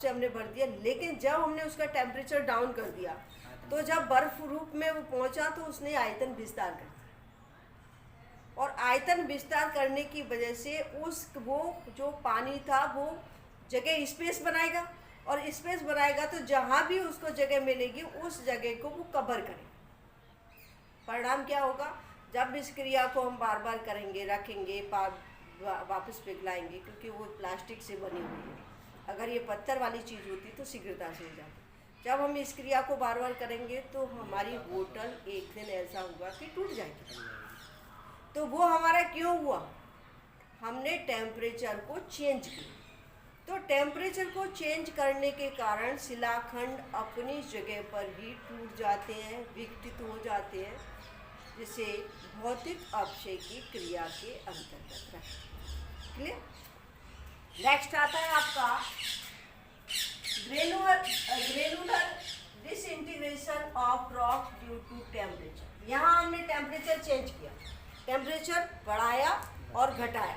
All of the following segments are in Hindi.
से हमने भर दिया, लेकिन जब हमने उसका टेम्परेचर डाउन कर दिया तो जब बर्फ रूप में वो पहुंचा तो उसने आयतन विस्तार कर दिया, और आयतन विस्तार करने की वजह से वो जो पानी था वो जगह स्पेस बनाएगा, और स्पेस बनाएगा तो जहाँ भी उसको जगह मिलेगी उस जगह को वो कवर करेगा। परिणाम क्या होगा? जब इस क्रिया को हम बार बार करेंगे, रखेंगे, वापस पिघलाएंगे, क्योंकि वो प्लास्टिक से बनी हुई है। अगर ये पत्थर वाली चीज़ होती तो शीघ्रता से हो जाती। जब हम इस क्रिया को बार बार करेंगे तो हमारी बोतल एक दिन ऐसा होगा कि टूट जाएगी। तो वो हमारा क्यों हुआ? हमने टेम्परेचर को चेंज किया। तो टेम्परेचर को चेंज करने के कारण शिलाखंड अपनी जगह पर ही टूट जाते हैं, विघटित हो जाते हैं, जिसे भौतिक अपक्षय की क्रिया के अंतर्गत रखें। क्लियर? नेक्स्ट आता है आपका granular disintegration of rock due to temperature. यहाँ हमने टेम्परेचर चेंज किया, टेम्परेचर बढ़ाया और घटाया।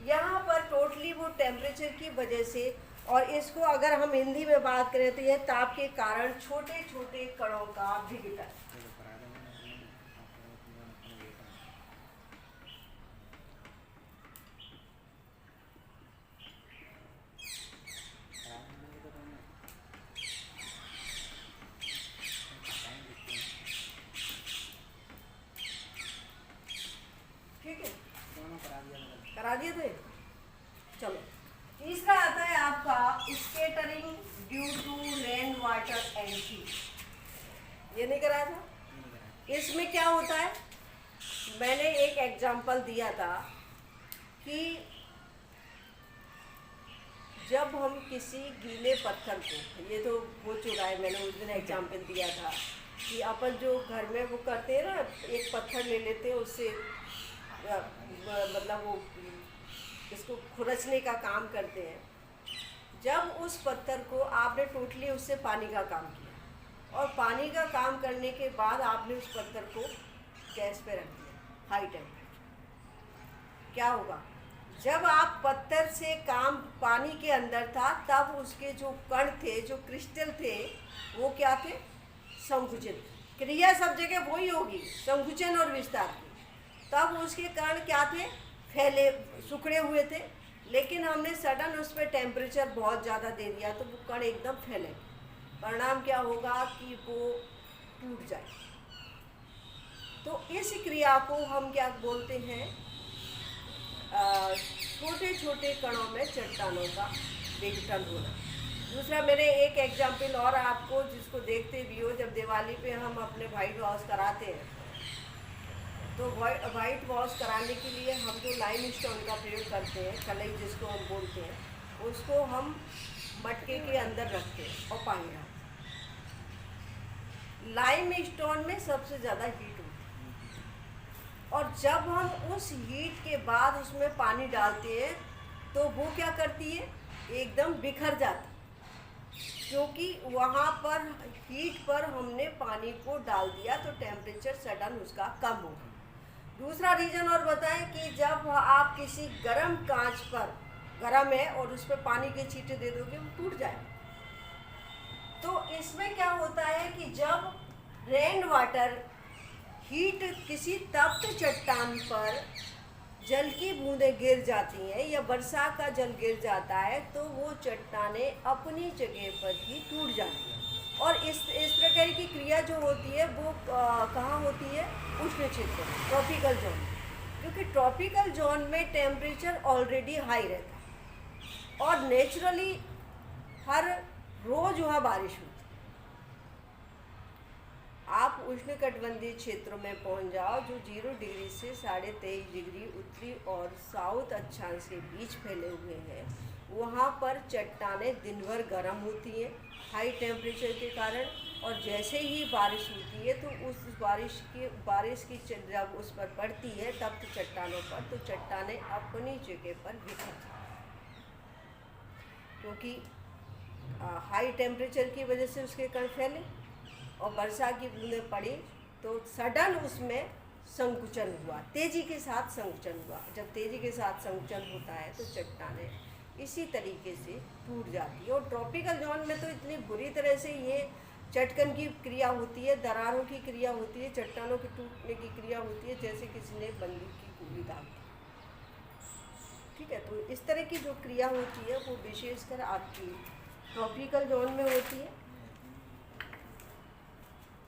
यहाँ पर टोटली वो टेम्परेचर की वजह से, और इसको अगर हम हिंदी में बात करें तो यह ताप के कारण छोटे छोटे कणों का विघटन। करा दिए थे। चलो, तीसरा आता है आपका scattering due to rain water and heat. ये नहीं कराया था? इसमें क्या होता है, मैंने एक एग्जांपल दिया था कि जब हम किसी गीले पत्थर को, ये तो हो चुका है, मैंने उस दिन एग्जांपल दिया था कि अपन जो घर में वो करते हैं ना, एक पत्थर ले लेते हैं, उससे मतलब वो इसको खुरचने का काम करते हैं। जब उस पत्थर को आपने टोटली उससे पानी का काम किया, और पानी का काम करने के बाद आपने उस पत्थर को गैस पे रख दिया हाई टेम्परेचर, क्या होगा? जब आप पत्थर से काम पानी के अंदर था, तब उसके जो कण थे, जो क्रिस्टल थे, वो क्या थे? संकुचित। क्रिया सब जगह वही होगी, संकुचन और विस्तार की। तब उसके कण क्या थे? फैले, सिकुड़े हुए थे, लेकिन हमने सडन उस पर टेम्परेचर बहुत ज़्यादा दे दिया तो वो कण एकदम फैले। परिणाम क्या होगा कि वो टूट जाए। तो इस क्रिया को हम क्या बोलते हैं? छोटे छोटे कणों में चट्टानों का विघटन होना। दूसरा, मैंने एक एग्जाम्पल और आपको, जिसको देखते भी हो, जब दिवाली पे हम अपने व्हाइट वॉश कराते हैं, तो वाइट वॉश कराने के लिए हम जो लाइम स्टोन का प्रयोग करते हैं, कलई जिसको हम बोलते हैं, उसको हम मटके के अंदर रखते हैं और पानी डालते हैं। लाइम स्टोन में सबसे ज़्यादा हीट होती है, और जब हम उस हीट के बाद उसमें पानी डालते हैं तो वो क्या करती है? एकदम बिखर जाती, क्योंकि वहाँ पर हीट पर हमने पानी को डाल दिया तो टेम्परेचर सडन उसका कम होगा। दूसरा रीज़न और बताएं कि जब आप किसी गर्म कांच पर, गर्म है और उस पर पानी के छींटे दे दोगे, वो टूट जाएगा। तो इसमें क्या होता है कि जब रेन वाटर हीट किसी तप्त चट्टान पर जल की बूंदें गिर जाती हैं या वर्षा का जल गिर जाता है, तो वो चट्टानें अपनी जगह पर ही टूट जाती हैं। और इस प्रकार की क्रिया जो होती है वो कहाँ होती है? उष्ण क्षेत्र में, ट्रॉपिकल जोन में, क्योंकि ट्रॉपिकल जोन में टेम्परेचर ऑलरेडी हाई रहता है और नेचुरली हर रोज वहाँ बारिश होती है। आप उष्णकटिबंधीय क्षेत्रों में पहुँच जाओ जो 0 डिग्री से 23.5 डिग्री उत्तरी और साउथ अक्षांश के बीच फैले हुए हैं, वहाँ पर चट्टानें दिन भर गर्म होती हैं हाई टेम्परेचर के कारण, और जैसे ही बारिश होती है तो उस बारिश की जब उस पर पड़ती है तप्त चट्टानों पर, तो चट्टानें अपनी जगह पर बिखर जाती हैं, क्योंकि हाई टेम्परेचर की वजह से उसके कण फैले और वर्षा की बूंदें पड़ी तो सडन उसमें संकुचन हुआ, तेज़ी के साथ संकुचन हुआ। जब तेज़ी के साथ संकुचन होता है तो चट्टानें इसी तरीके से टूट जाती है। और ट्रॉपिकल जोन में तो इतनी बुरी तरह से ये चटकन की क्रिया होती है, दरारों की क्रिया होती है, चट्टानों के टूटने की क्रिया होती है, जैसे किसी ने बंदूक की गोली दाग दी। ठीक है, तो इस तरह की जो क्रिया होती है वो विशेषकर आपकी ट्रॉपिकल जोन में होती है।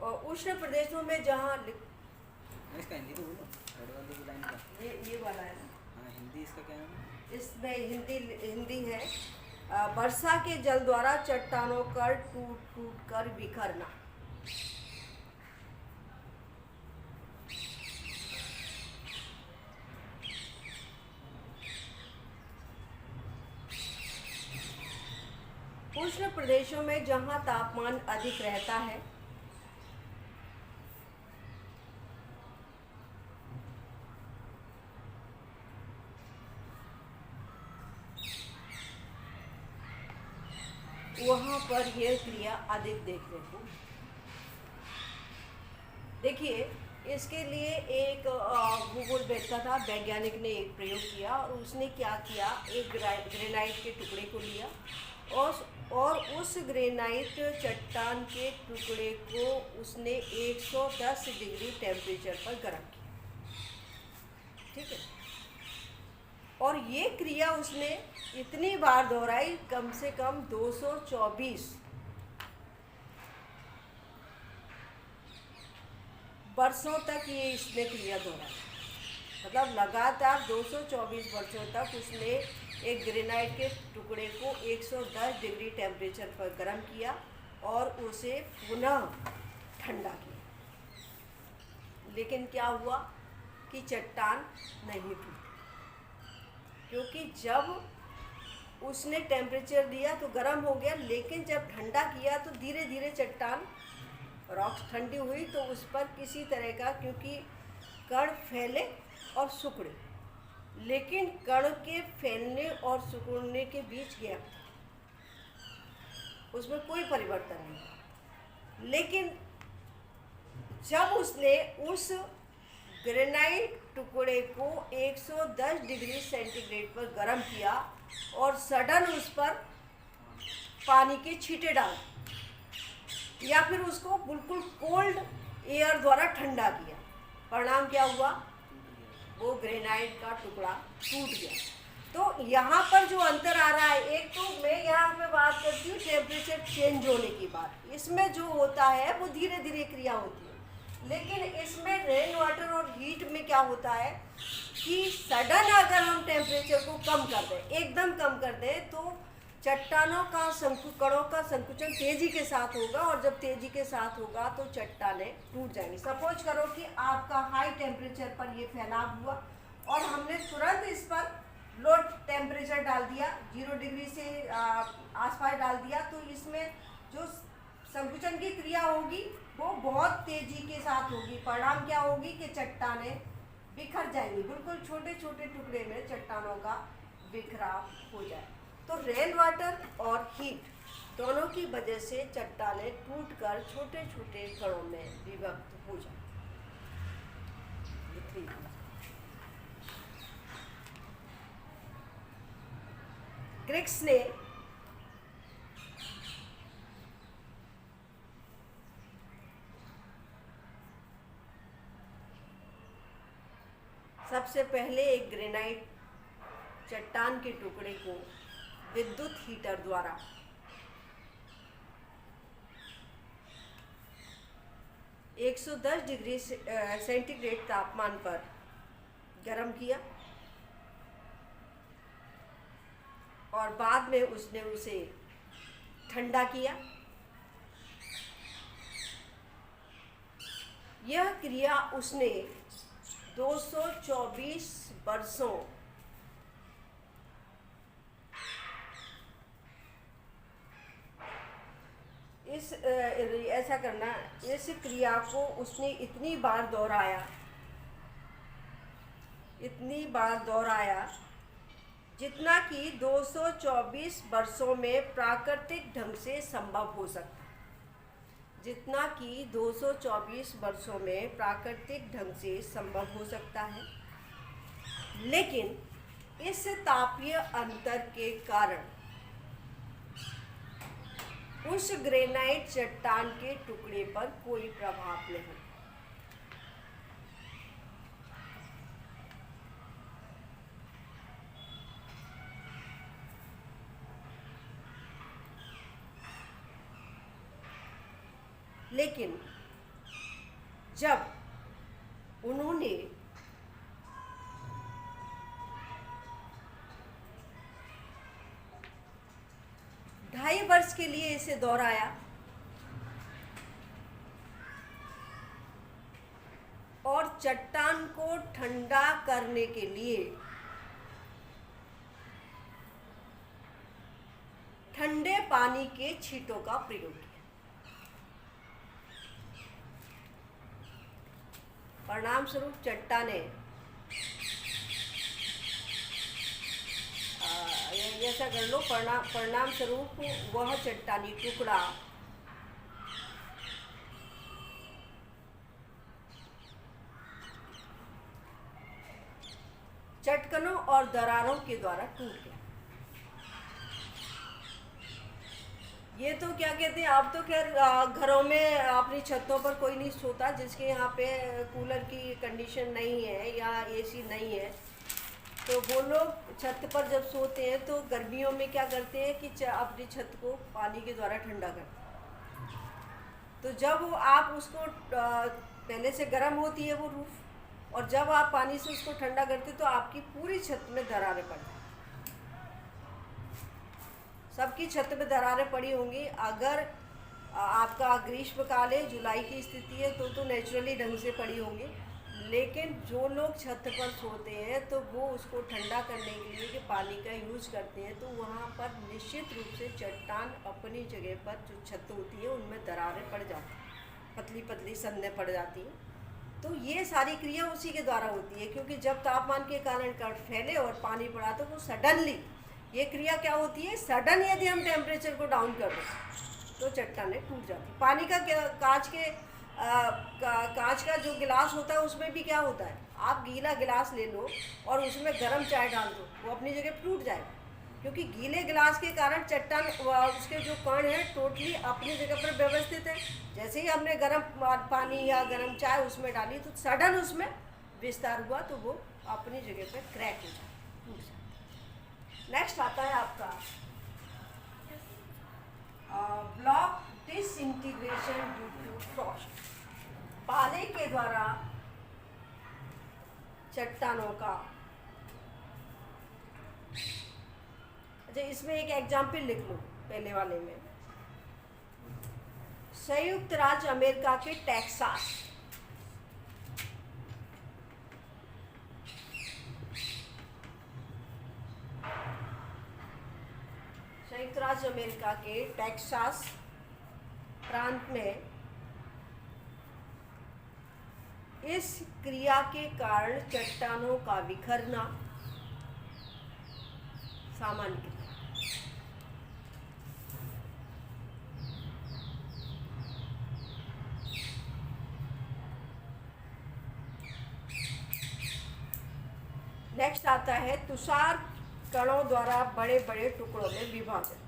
और उष्ण प्रदेशों में जहाँ इसका हिंदी तो बोलो, वाली की लाइन का। ये वाला है ना? हाँ, हिंदी इसका क्या है? इसमें हिंदी है, वर्षा के जल द्वारा चट्टानों कर टूट टूट कर बिखरना। उष्ण प्रदेशों में जहाँ तापमान अधिक रहता है वहाँ पर यह क्रिया अधिक देखने को। देखिए, इसके लिए एक भूगोल वेत्ता था, वैज्ञानिक ने एक प्रयोग किया और उसने क्या किया, एक ग्रेनाइट के टुकड़े को लिया और उस ग्रेनाइट चट्टान के टुकड़े को उसने 110 डिग्री टेम्परेचर पर गर्म किया। ठीक है, और ये क्रिया उसने इतनी बार दोहराई, कम से कम 224 वर्षों तक ये इसने क्रिया दोहराई। मतलब लगातार 224 वर्षों तक उसने एक ग्रेनाइट के टुकड़े को 110 डिग्री टेम्परेचर पर गर्म किया और उसे पुनः ठंडा किया। लेकिन क्या हुआ कि चट्टान नहीं टूटी, क्योंकि जब उसने टेम्परेचर दिया तो गर्म हो गया, लेकिन जब ठंडा किया तो धीरे धीरे चट्टान रॉक्स ठंडी हुई, तो उस पर किसी तरह का, क्योंकि कण फैले और सिकुड़े, लेकिन कण के फैलने और सिकुड़ने के बीच गैप था, उसमें कोई परिवर्तन नहीं था। लेकिन जब उसने उस ग्रेनाइट टुकड़े को 110 डिग्री सेंटीग्रेड पर गर्म किया और सडन उस पर पानी के छींटे डाल या फिर उसको बिल्कुल कोल्ड एयर द्वारा ठंडा किया, परिणाम क्या हुआ, वो ग्रेनाइट का टुकड़ा टूट गया। तो यहाँ पर जो अंतर आ रहा है, एक तो मैं यहाँ पे बात करती हूँ टेम्परेचर चेंज होने की बात, इसमें जो होता है वो धीरे धीरे क्रिया होती है। लेकिन इसमें रेन वाटर और हीट में क्या होता है कि सडन अगर हम टेम्परेचर को कम कर दें, एकदम कम कर दें, तो चट्टानों का कणों का संकुचन तेजी के साथ होगा, और जब तेजी के साथ होगा तो चट्टानें टूट जाएंगी। सपोज करो कि आपका हाई टेम्परेचर पर ये फैलाव हुआ और हमने तुरंत इस पर लो टेम्परेचर डाल दिया, 0 डिग्री से आसपास डाल दिया, तो इसमें जो संकुचन की क्रिया होगी वो बहुत तेजी के साथ होगी। परिणाम क्या होगी कि चट्टानें बिखर जाएंगी, बिल्कुल छोटे छोटे टुकड़े में चट्टानों का बिखराव हो जाए। तो रेन वाटर और हीट दोनों की वजह से चट्टानें टूटकर छोटे छोटे कणों में विभक्त हो जाती। क्रिक्स ने सबसे पहले एक ग्रेनाइट चट्टान के टुकड़े को विद्युत हीटर द्वारा 110 डिग्री सेंटीग्रेड तापमान पर गर्म किया और बाद में उसने उसे ठंडा किया। यह क्रिया उसने 224 वर्षों ऐसा करना, इस क्रिया को उसने इतनी बार दोहराया जितना कि 224 वर्षों में प्राकृतिक ढंग से संभव हो सकता है, जितना कि 224 वर्षों में प्राकृतिक ढंग से संभव हो सकता है। लेकिन इस तापीय अंतर के कारण उस ग्रेनाइट चट्टान के टुकड़े पर कोई प्रभाव नहीं। लेकिन जब उन्होंने ढाई वर्ष के लिए इसे दोहराया और चट्टान को ठंडा करने के लिए ठंडे पानी के छींटों का प्रयोग किया। परिणाम स्वरूप चट्टाने ऐसा कर लो, परिणाम स्वरूप वह चट्टानी टुकड़ा चटकनों और दरारों के द्वारा टूट गया। ये तो क्या कहते हैं, आप तो खैर घरों में अपनी छतों पर कोई नहीं सोता जिसके यहाँ पे कूलर की कंडीशन नहीं है या एसी नहीं है, तो वो लोग छत पर जब सोते हैं तो गर्मियों में क्या करते हैं कि अपनी छत को पानी के द्वारा ठंडा करते हैं। तो जब आप उसको पहले से गर्म होती है वो रूफ, और जब आप पानी से उसको ठंडा करते तो आपकी पूरी छत में दरारें पड़ती हैं। सबकी छत में दरारें पड़ी होंगी। अगर आपका ग्रीष्मकाल है, जुलाई की स्थिति है, तो नेचुरली ढंग से पड़ी होंगी। लेकिन जो लोग छत पर सोते हैं तो वो उसको ठंडा करने के लिए कि पानी का यूज़ करते हैं, तो वहाँ पर निश्चित रूप से चट्टान अपनी जगह पर जो छत होती है उनमें दरारें पड़ जाती हैं, पतली पतली संदें पड़ जाती हैं। तो ये सारी क्रिया उसी के द्वारा होती है, क्योंकि जब तापमान के कारण कण फैले और पानी पड़ा तो वो सडनली, ये क्रिया क्या होती है, सडन यदि हम टेम्परेचर को डाउन कर दें तो चट्टानें टूट जाती। पानी का कांच का जो गिलास होता है उसमें भी क्या होता है, आप गीला गिलास ले लो और उसमें गर्म चाय डाल दो, वो अपनी जगह टूट जाएगा, क्योंकि गीले गिलास के कारण चट्टान उसके जो कण हैं टोटली अपनी जगह पर व्यवस्थित है। जैसे ही हमने गर्म पानी या गर्म चाय उसमें डाली तो सडन उसमें विस्तार हुआ, तो वो अपनी जगह पर क्रैक हो जाता, टूट जाता। नेक्स्ट आता है आपका block disintegration due to frost. पाले के द्वारा चट्टानों का, अच्छा इसमें एक एग्जाम्पल लिख लो पहले वाले में। संयुक्त राज्य अमेरिका के टेक्सास, संयुक्त राज्य अमेरिका के टेक्सास प्रांत में इस क्रिया के कारण चट्टानों का बिखरना सामान्य क्रिया। नेक्स्ट आता है तुषार कणों द्वारा बड़े बड़े टुकड़ों में विभाजन।